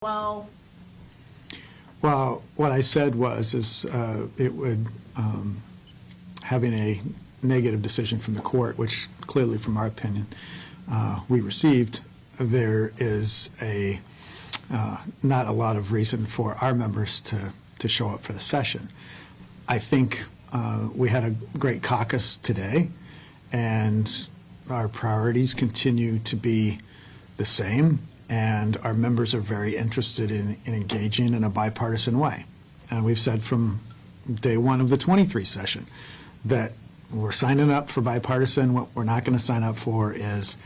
well? Well, what I said is it would, having a negative decision from the court, which clearly from our opinion we received, there is not a lot of reason for our members to show up for the session. I think we had a great caucus today, and our priorities continue to be the same, and our members are very interested in engaging in a bipartisan way. And we've said from day one of the 23 session that we're signing up for bipartisan. What we're not going to sign up for is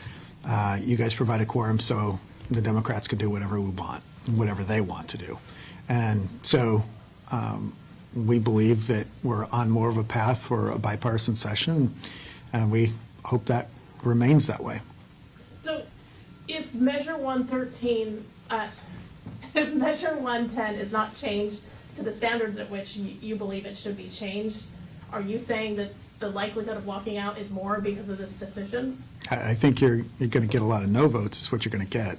you guys provide a quorum so the Democrats can do whatever we want, whatever they want to do. And so we believe that we're on more of a path for a bipartisan session, and we hope that remains that way. So if Measure 113, if Measure 110 is not changed to the standards at which you believe it should be changed, are you saying that the likelihood of walking out is more because of this decision? I think you're going to get a lot of no votes is what you're going to get.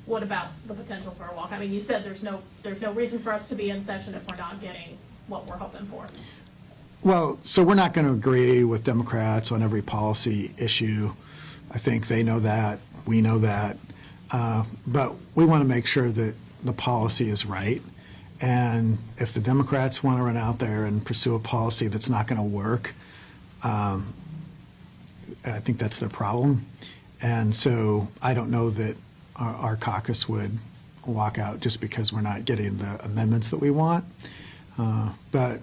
What about the potential for a walkout? I mean, you said there's no reason for us to be in session if we're not getting what we're hoping for. Well, so we're not going to agree with Democrats on every policy issue. I think they know that. We know that. But we want to make sure that the policy is right. And if the Democrats want to run out there and pursue a policy that's not going to work, I think that's their problem. And so I don't know that our caucus would walk out just because we're not getting the amendments that we want. But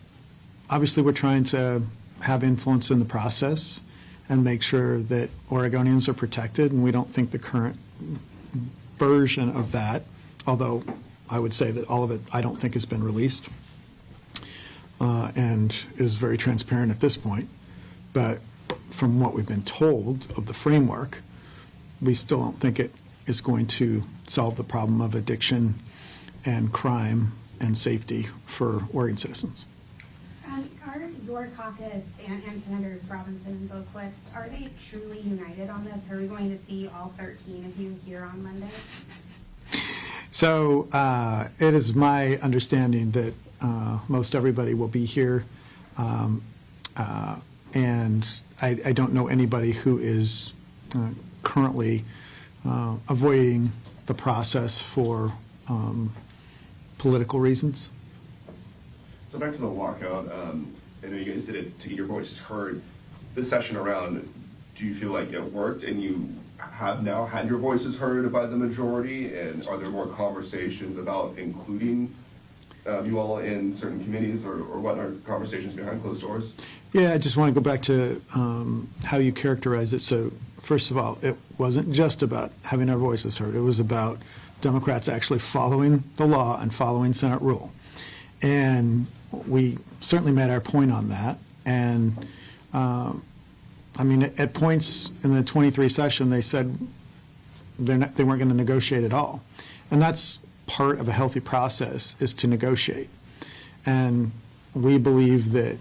obviously we're trying to have influence in the process and make sure that Oregonians are protected, and we don't think the current version of that, although I would say that all of it I don't think has been released and is very transparent at this point. But from what we've been told of the framework, we still don't think it is going to solve the problem of addiction and crime and safety for Oregon citizens. Are your caucus and Senators Robinson and Boquist, are they truly united on this? Are we going to see all 13 of you here on Monday? So it is my understanding that most everybody will be here, and I don't know anybody who is currently avoiding the process for political reasons. So back to the walkout, I know you guys did it to get your voices heard. This session around, do you feel like it worked and you have now had your voices heard by the majority? And are there more conversations about including you all in certain committees, or what are conversations behind closed doors? Yeah, I just want to go back to how you characterize it. So first of all, it wasn't just about having our voices heard. It was about Democrats actually following the law and following Senate rule. And we certainly made our point on that. And I mean, at points in the 23 session, they said they weren't going to negotiate at all. And that's part of a healthy process, is to negotiate. And we believe that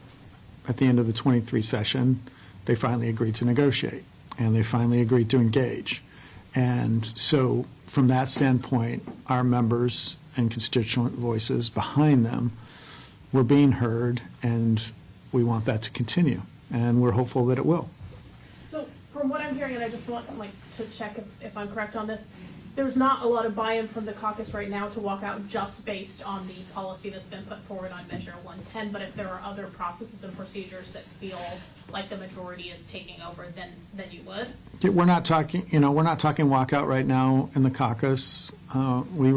at the end of the 23 session, they finally agreed to negotiate, and they finally agreed to engage. And so from that standpoint, our members and constituent voices behind them were being heard, and we want that to continue, and we're hopeful that it will. So from what I'm hearing, and I just want to check if I'm correct on this, there's not a lot of buy-in from the caucus right now to walk out just based on the policy that's been put forward on Measure 110, but if there are other processes and procedures that feel like the majority is taking over, then you would? Yeah, we're not talking walkout right now in the caucus. We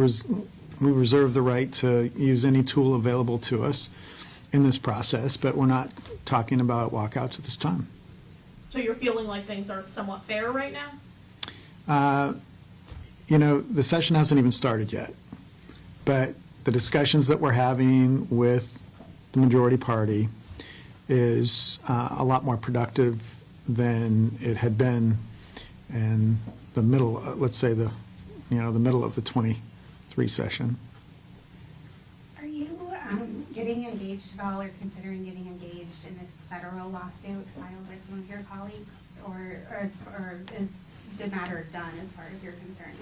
reserve the right to use any tool available to us in this process, but we're not talking about walkouts at this time. So you're feeling like things are somewhat fair right now? You know, the session hasn't even started yet, but the discussions that we're having with the majority party is a lot more productive than it had been in the middle, let's say the middle of the 23 session. Are you getting engaged at all, or considering getting engaged in this federal lawsuit filed by some of your colleagues, or is the matter done as far as you're concerned?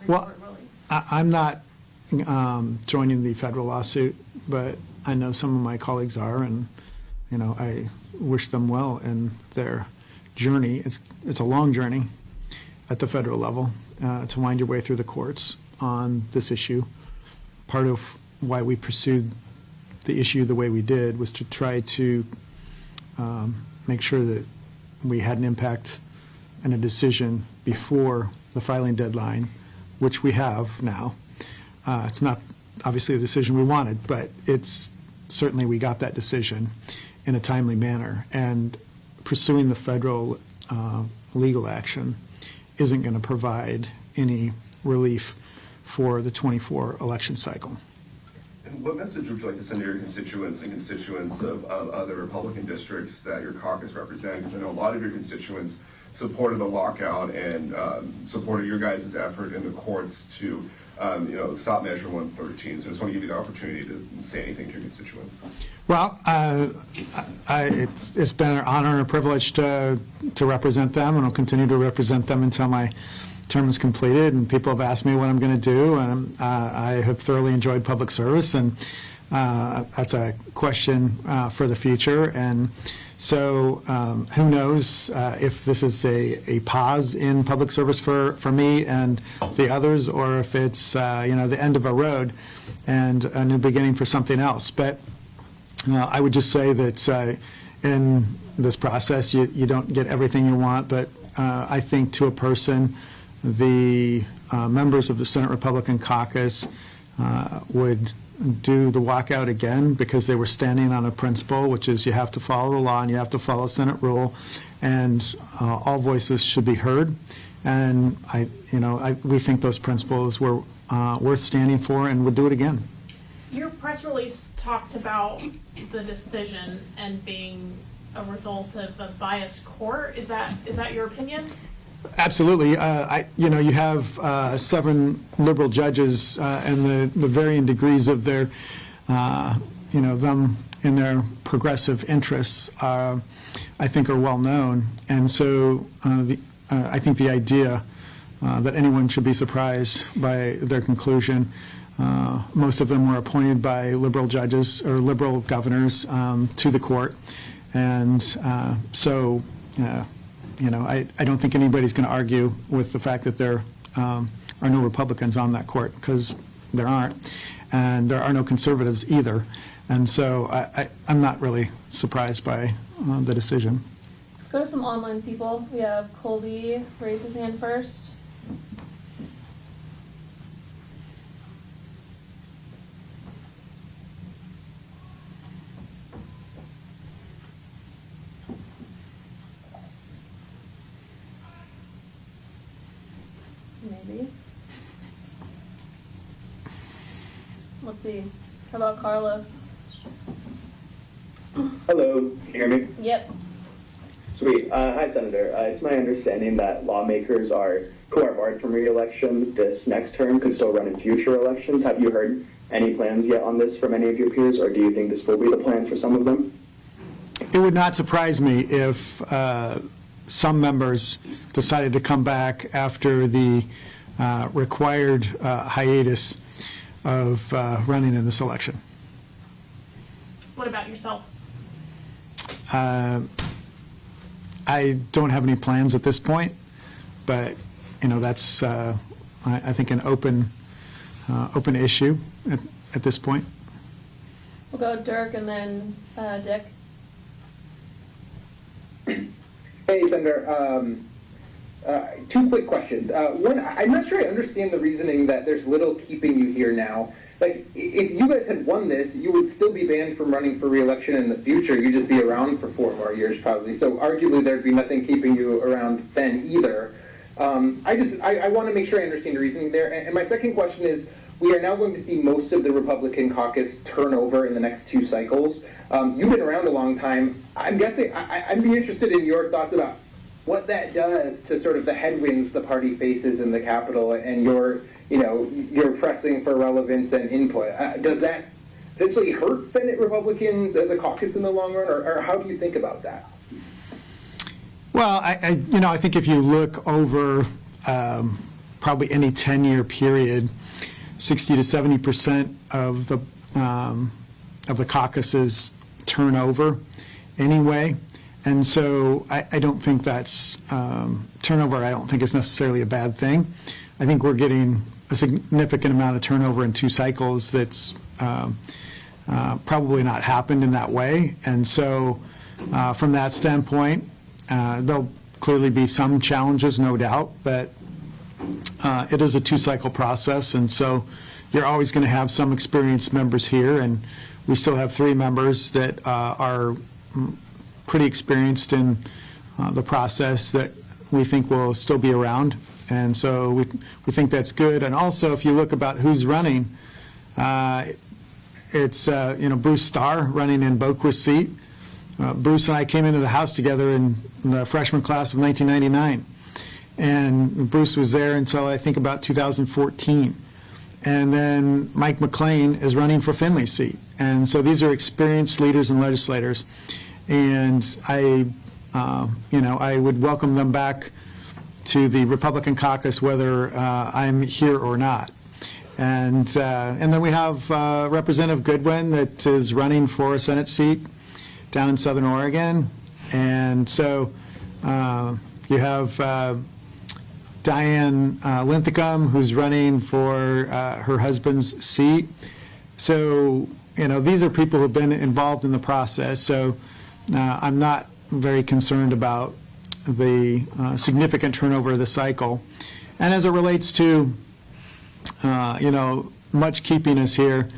Well, I'm not joining the federal lawsuit, but I know some of my colleagues are, and, I wish them well in their journey. It's a long journey at the federal level to wind your way through the courts on this issue. Part of why we pursued the issue the way we did was to try to make sure that we had an impact and a decision before the filing deadline, which we have now. It's not obviously the decision we wanted, but it's certainly we got that decision in a timely manner. And pursuing the federal legal action isn't going to provide any relief for the 24 election cycle. And what message would you like to send to your constituents and constituents of other Republican districts that your caucus represents? Because I know a lot of your constituents supported the lockout and supported your guys' effort in the courts to stop Measure 113. So I just want to give you the opportunity to say anything to your constituents. Well, it's been an honor and a privilege to represent them, and I'll continue to represent them until my term is completed. And people have asked me what I'm going to do, and I have thoroughly enjoyed public service, and that's a question for the future. And so who knows if this is a pause in public service for me and the others, or if it's the end of a road and a new beginning for something else. But I would just say that in this process, you don't get everything you want, but I think to a person, the members of the Senate Republican Caucus would do the walkout again because they were standing on a principle, which is you have to follow the law and you have to follow Senate rule, and all voices should be heard. And we think those principles were worth standing for, and would do it again. Your press release talked about the decision and being a result of a biased court. Is that your opinion? Absolutely. You have 7 liberal judges, and the varying degrees of their, them in their progressive interests, I think are well known. And so I think the idea that anyone should be surprised by their conclusion, most of them were appointed by liberal judges or liberal governors to the court. And I don't think anybody's going to argue with the fact that there are no Republicans on that court, because there aren't, and there are no conservatives either. And so I'm not really surprised by the decision. Let's go to some online people. We have Colby raise his hand first. Maybe. Let's see. How about Carlos? Hello, can you hear me? Yep. Sweet. Hi, Senator. It's my understanding that lawmakers who are barred from re-election this next term could still run in future elections. Have you heard any plans yet on this from any of your peers, or do you think this will be the plan for some of them? It would not surprise me if some members decided to come back after the required hiatus of running in this election. What about yourself? I don't have any plans at this point, but that's I think an open issue at this point. We'll go Dirk and then Dick. Hey, Senator. 2 quick questions. One, I'm not sure I understand the reasoning that there's little keeping you here now. Like, if you guys had won this, you would still be banned from running for re-election in the future. You'd just be around for 4 more years, probably. So arguably, there'd be nothing keeping you around then either. I want to make sure I understand the reasoning there. And my second question is, we are now going to see most of the Republican caucus turn over in the next 2 cycles. You've been around a long time. I'm guessing, I'd be interested in your thoughts about what that does to sort of the headwinds the party faces in the Capitol and your pressing for relevance and input. Does that potentially hurt Senate Republicans as a caucus in the long run, or how do you think about that? Well, I think if you look over probably any 10-year period 60 to 70% of the caucus's turnover anyway. And so I don't think that's, turnover I don't think is necessarily a bad thing. I think we're getting a significant amount of turnover in 2 cycles that's probably not happened in that way. And so from that standpoint, there'll clearly be some challenges, no doubt, but it is a 2-cycle process, and so you're always going to have some experienced members here, and we still have 3 members that are pretty experienced in the process that we think will still be around, and so we think that's good. And also, if you look about who's running, it's Bruce Starr running in Boquist's seat. Bruce and I came into the House together in the freshman class of 1999. And Bruce was there until I think about 2014. And then Mike McLean is running for Finley's seat. And so these are experienced leaders and legislators. And I would welcome them back to the Republican caucus, whether I'm here or not. And then we have Representative Goodwin that is running for a Senate seat down in Southern Oregon. And so you have Diane Linthicum, who's running for her husband's seat. So, these are people who have been involved in the process. So I'm not very concerned about the significant turnover of the cycle. And as it relates to, much keeping us here,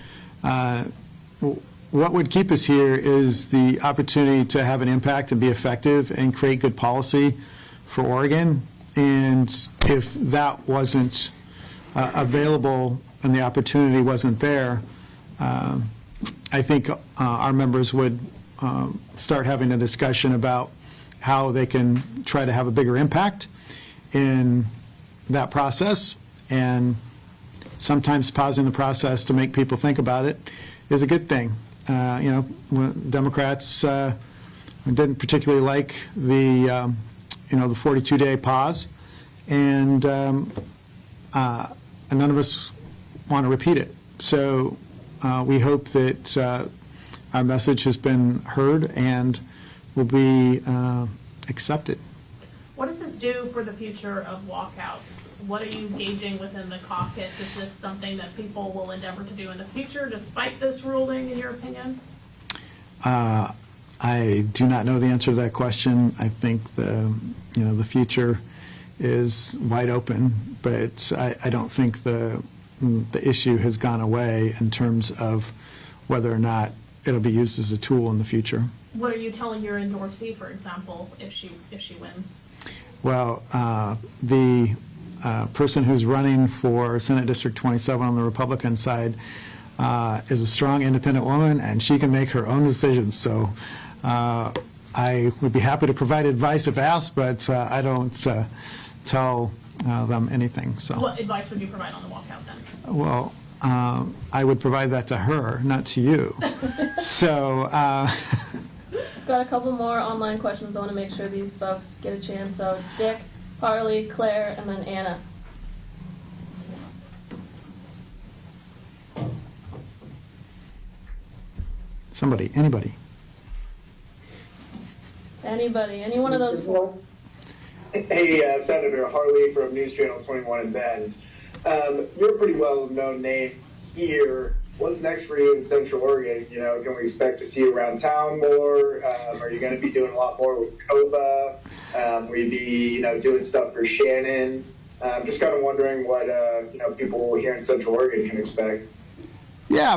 what would keep us here is the opportunity to have an impact and be effective and create good policy for Oregon. And if that wasn't available and the opportunity wasn't there, I think our members would start having a discussion about how they can try to have a bigger impact in that process. And sometimes pausing the process to make people think about it is a good thing. Democrats didn't particularly like the the 42-day pause, and none of us want to repeat it. So we hope that our message has been heard and will be accepted. What does this do for the future of walkouts? What are you gauging within the caucus? Is this something that people will endeavor to do in the future despite this ruling, in your opinion? I do not know the answer to that question. I think the future is wide open, but I don't think the issue has gone away in terms of whether or not it'll be used as a tool in the future. What are you telling your endorsee, for example, if she wins? Well, the person who's running for Senate District 27 on the Republican side is a strong, independent woman, and she can make her own decisions. So I would be happy to provide advice if asked, but I don't tell them anything. So. What advice would you provide on the walkout then? Well, I would provide that to her, not to you. So. Got a couple more online questions. I want to make sure these folks get a chance. So Dick, Harley, Claire, and then Anna. Somebody, anybody. Anybody, any one of those four. Hey, Senator Harley from News Channel 21 in Bend. You're a pretty well-known name here. What's next for you in Central Oregon? Can we expect to see you around town more? Are you going to be doing a lot more with COBA? Will you be, doing stuff for Shannon? Just kind of wondering what, people here in Central Oregon can expect. Yeah,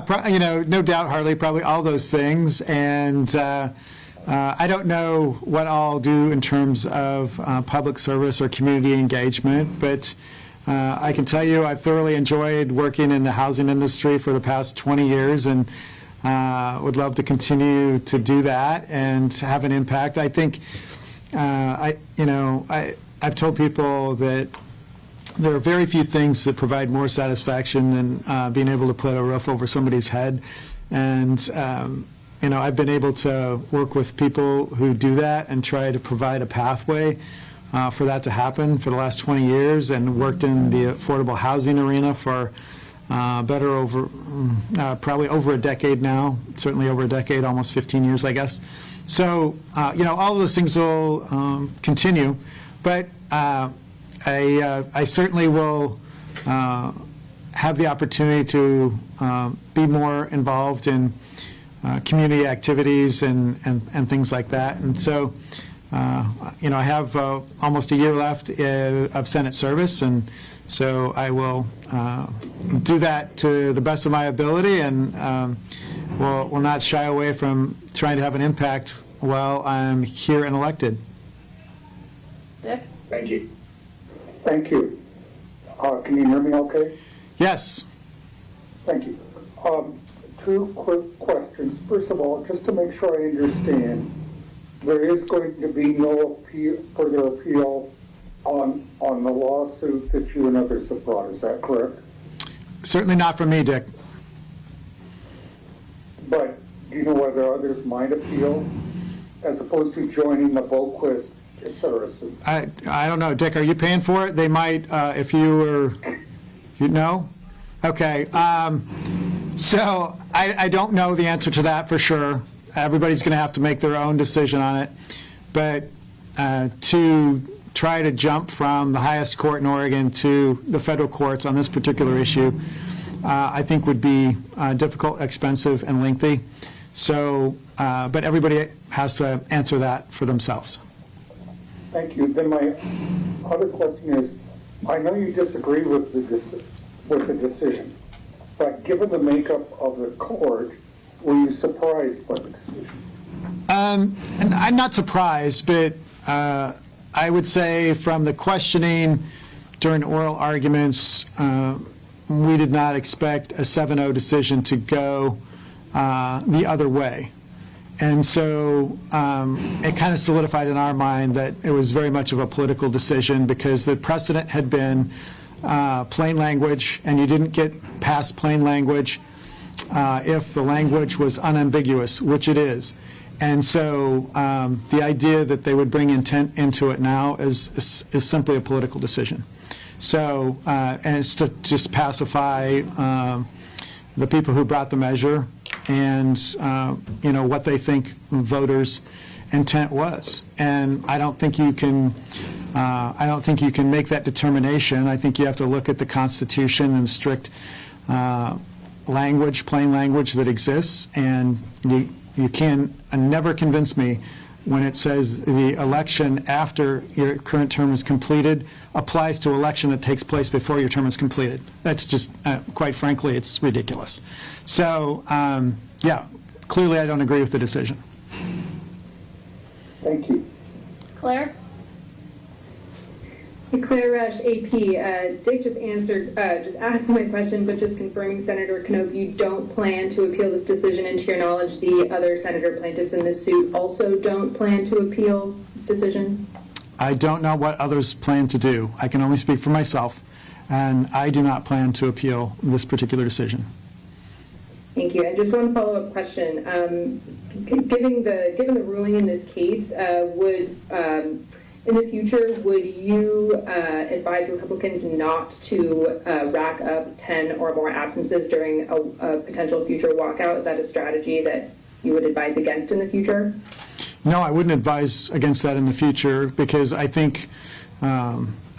no doubt, Harley, probably all those things. And I don't know what I'll do in terms of public service or community engagement, but I can tell you I've thoroughly enjoyed working in the housing industry for the past 20 years and would love to continue to do that and have an impact. I think, I've told people that there are very few things that provide more satisfaction than being able to put a roof over somebody's head. And, I've been able to work with people who do that and try to provide a pathway for that to happen for the last 20 years, and worked in the affordable housing arena for better over, probably over a decade now, certainly over a decade, almost 15 years, I guess. So, all of those things will continue, but I certainly will have the opportunity to be more involved in community activities and things like that. And so, I have almost a year left of Senate service, and so I will do that to the best of my ability, and will not shy away from trying to have an impact while I'm here and elected. Dick? Thank you. Thank you. Can you hear me okay? Yes. Thank you. Two quick questions. First of all, just to make sure I understand, there is going to be no further appeal on the lawsuit that you and others have brought. Is that correct? Certainly not from me, Dick. But do you know whether others might appeal as opposed to joining the Volquist, et cetera, suit? I don't know. Dick, are you paying for it? They might, if you were, know? Okay. So I don't know the answer to that for sure. Everybody's going to have to make their own decision on it. But to try to jump from the highest court in Oregon to the federal courts on this particular issue, I think would be difficult, expensive, and lengthy. So, but everybody has to answer that for themselves. Thank you. Then my other question is, I know you disagree with the decision, but given the makeup of the court, were you surprised by the decision? And I'm not surprised, but I would say from the questioning during oral arguments, we did not expect a 7-0 decision to go the other way. And so it kind of solidified in our mind that it was very much of a political decision, because the precedent had been plain language, and you didn't get past plain language if the language was unambiguous, which it is. And so the idea that they would bring intent into it now is simply a political decision. So, and it's to just pacify the people who brought the measure, and what they think voters' intent was. And I don't think you can make that determination. I think you have to look at the Constitution and strict language, plain language that exists, and you can never convince me when it says the election after your current term is completed applies to election that takes place before your term is completed. That's just, quite frankly, it's ridiculous. So, yeah, clearly I don't agree with the decision. Thank you. Claire? Claire Rush, AP. Dick just asked my question, but just confirming, Senator Knope, you don't plan to appeal this decision, and to your knowledge, the other senator plaintiffs in this suit also don't plan to appeal this decision? I don't know what others plan to do. I can only speak for myself, and I do not plan to appeal this particular decision. Thank you. And just one follow-up question. Given the ruling in this case, in the future, would you advise Republicans not to rack up 10 or more absences during a potential future walkout? Is that a strategy that you would advise against in the future? No, I wouldn't advise against that in the future, because I think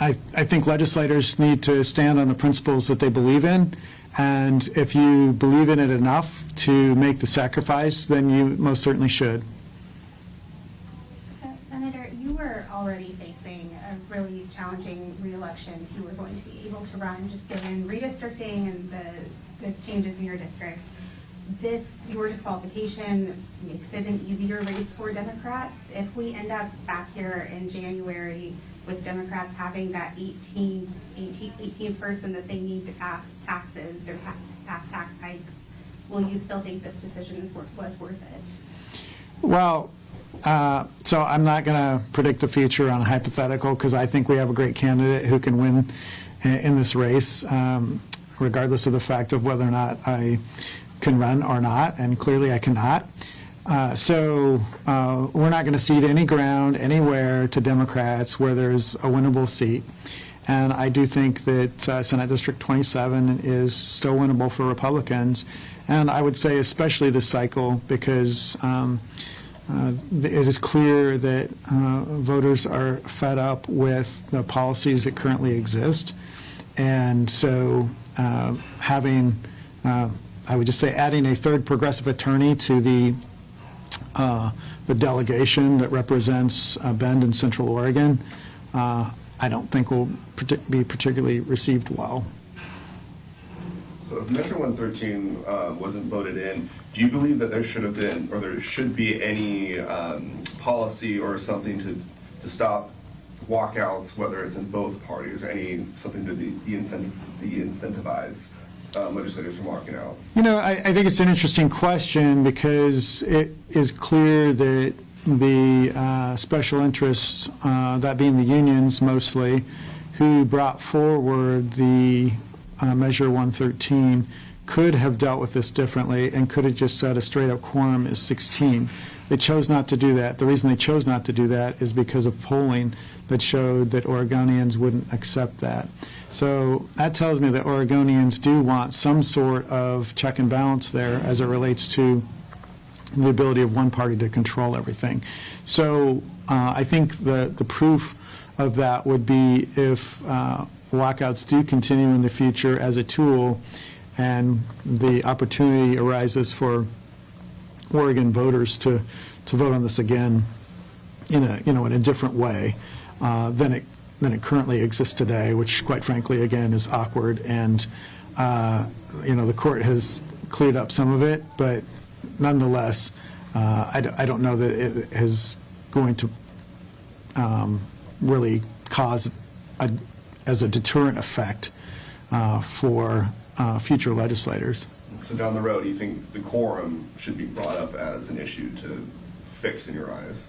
I think legislators need to stand on the principles that they believe in, and if you believe in it enough to make the sacrifice, then you most certainly should. Senator, you were already facing a really challenging re-election if you were going to be able to run, just given redistricting and the changes in your district. Your disqualification makes it an easier race for Democrats. If we end up back here in January with Democrats having that 18th person that they need to pass taxes or pass tax hikes, will you still think this decision was worth it? Well, so I'm not going to predict the future on a hypothetical, because I think we have a great candidate who can win in this race, regardless of the fact of whether or not I can run or not, and clearly I cannot. So we're not going to cede any ground anywhere to Democrats where there's a winnable seat. And I do think that Senate District 27 is still winnable for Republicans. And I would say especially this cycle because it is clear that voters are fed up with the policies that currently exist. And so having, I would just say, adding a third progressive attorney to the delegation that represents Bend and Central Oregon, I don't think will be particularly received well. So if Measure 113 wasn't voted in, do you believe that there should have been, or there should be any policy or something to stop walkouts, whether it's in both parties, or something to de-incentivize legislators from walking out? You know, I think it's an interesting question because it is clear that the special interests, that being the unions mostly, who brought forward the Measure 113, could have dealt with this differently and could have just said a straight-up quorum is 16. They chose not to do that. The reason they chose not to do that is because of polling that showed that Oregonians wouldn't accept that. So that tells me that Oregonians do want some sort of check and balance there as it relates to the ability of one party to control everything. So I think the proof of that would be if walkouts do continue in the future as a tool and the opportunity arises for Oregon voters to vote on this again in a different way than it currently exists today, which quite frankly again is awkward, and the court has cleared up some of it, but nonetheless I don't know that it is going to really cause as a deterrent effect for future legislators. So down the road, do you think the quorum should be brought up as an issue to fix in your eyes?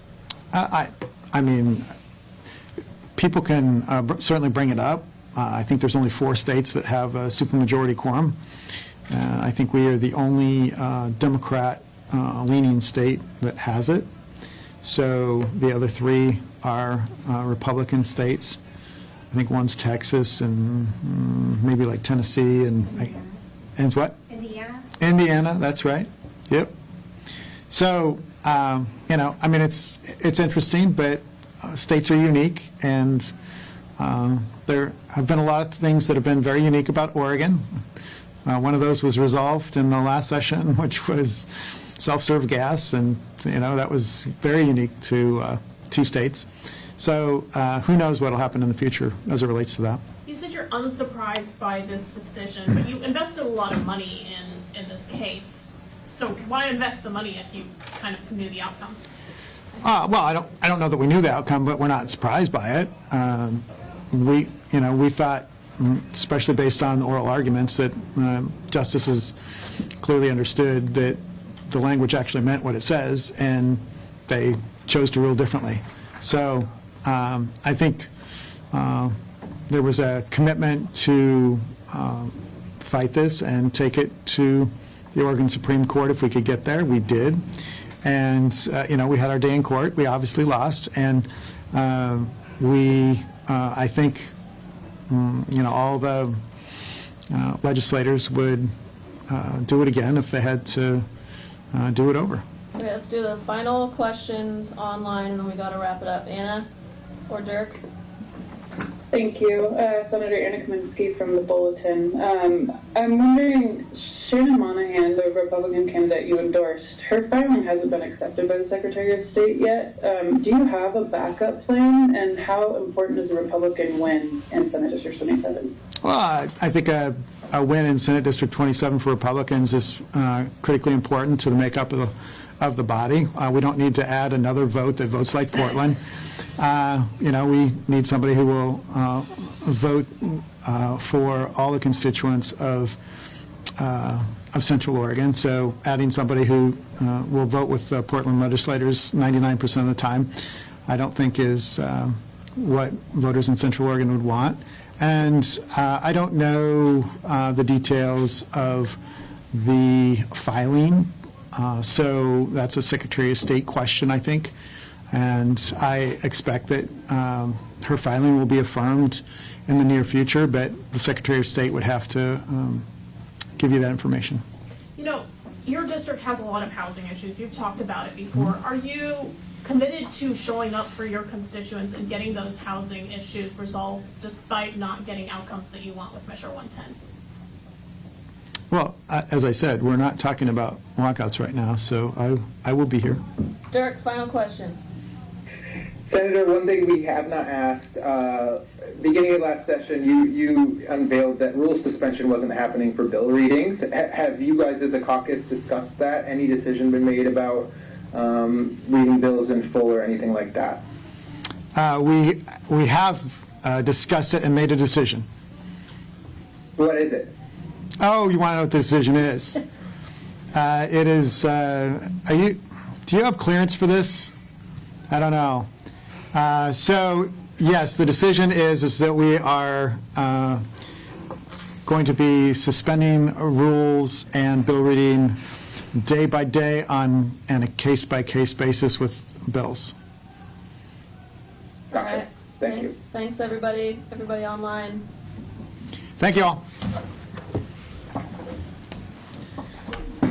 I mean, people can certainly bring it up. I think there's only 4 states that have a supermajority quorum. I think we are the only Democrat-leaning state that has it. So the other 3 are Republican states. I think one's Texas and maybe like Tennessee and what? Indiana? Indiana, that's right. Yep. So, I mean, it's interesting, but states are unique, and there have been a lot of things that have been very unique about Oregon. One of those was resolved in the last session, which was self-serve gas, and that was very unique to 2 states. So who knows what will happen in the future as it relates to that. You said you're unsurprised by this decision, but you invested a lot of money in this case. So why invest the money if you kind of knew the outcome? Well, I don't know that we knew the outcome, but we're not surprised by it. We thought, especially based on the oral arguments, that justices clearly understood that the language actually meant what it says, and they chose to rule differently. So I think there was a commitment to fight this and take it to the Oregon Supreme Court if we could get there. We did. And, we had our day in court. We obviously lost. And I think, all the legislators would do it again if they had to do it over. Okay, let's do the final questions online, and then we got to wrap it up. Anna or Dirk? Thank you. Senator Anna Kaminsky from the Bulletin. I'm wondering, Shannon Monahan, the Republican candidate you endorsed, her filing hasn't been accepted by the Secretary of State yet. Do you have a backup plan, and how important is a Republican win in Senate District 27? Well, I think a win in Senate District 27 for Republicans is critically important to the makeup of the body. We don't need to add another vote that votes like Portland. We need somebody who will vote for all the constituents of Central Oregon. So adding somebody who will vote with the Portland legislators 99% of the time, I don't think is what voters in Central Oregon would want. And I don't know the details of the filing. So that's a Secretary of State question, I think. And I expect that her filing will be affirmed in the near future, but the Secretary of State would have to give you that information. You know, your district has a lot of housing issues. You've talked about it before. Are you committed to showing up for your constituents and getting those housing issues resolved despite not getting outcomes that you want with Measure 110? Well, as I said, we're not talking about walkouts right now, so I will be here. Dirk, final question. Senator, one thing we have not asked, beginning of last session, you unveiled that rule suspension wasn't happening for bill readings. Have you guys as a caucus discussed that? Any decision been made about reading bills in full or anything like that? We have discussed it and made a decision. What is it? Oh, you want to know what the decision is? It is, do you have clearance for this? I don't know. So, yes, the decision is that we are going to be suspending rules and bill reading day by day on a case-by-case basis with bills. Gotcha. All right. Thank you. Thanks, everybody online. Thank you all.